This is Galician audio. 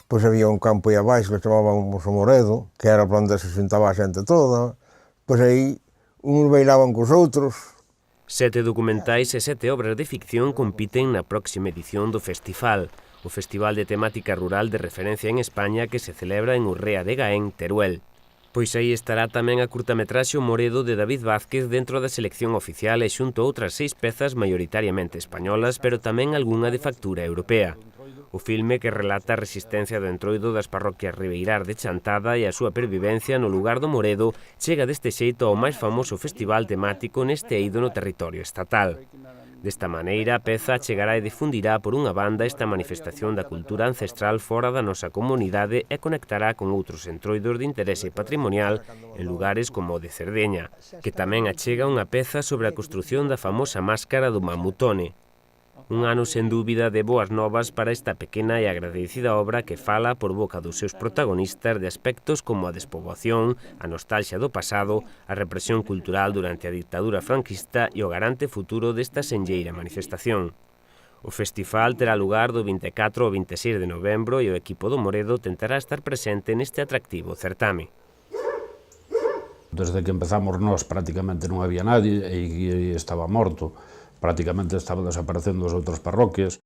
Pois había un campo aí abaixo que chamábamos o Moredo, que era onde se xuntaba a xente toda. Pois aí uns bailaban cos outros. 7 documentais e 7 obras de ficción compiten na próxima edición do festival, o festival de temática rural de referencia en España que se celebra en Urrea de Gaén, Teruel. Pois aí estará tamén a curtametraxe O Moredo de David Vázquez dentro da selección oficial e xunto a outras 6 pezas maioritariamente españolas, pero tamén algunha de factura europea. O filme que relata a resistencia do entroido das parroquias Ribeirás de Chantada e a súa pervivencia no lugar do Moredo chega deste xeito ao máis famoso festival temático neste eido no territorio estatal. Desta maneira, a peza chegará e difundirá por unha banda esta manifestación da cultura ancestral fora da nosa comunidade e conectará con outros entroidos de interese patrimonial en lugares como o de Cerdeña, que tamén achega unha peza sobre a construción da famosa máscara do mamutone. Un ano sen dúbida de boas novas para esta pequena e agradecida obra que fala por boca dos seus protagonistas de aspectos como a despoboación, a nostalgia do pasado, a represión cultural durante a dictadura franquista e o garante futuro desta senlleira manifestación. O festival terá lugar do 24 ao 26 de novembro e o equipo do Moredo tentará estar presente neste atractivo certame. Desde que empezamos nós prácticamente non había nadie e estaba morto. Prácticamente estaban desaparecendo as outras parroquias.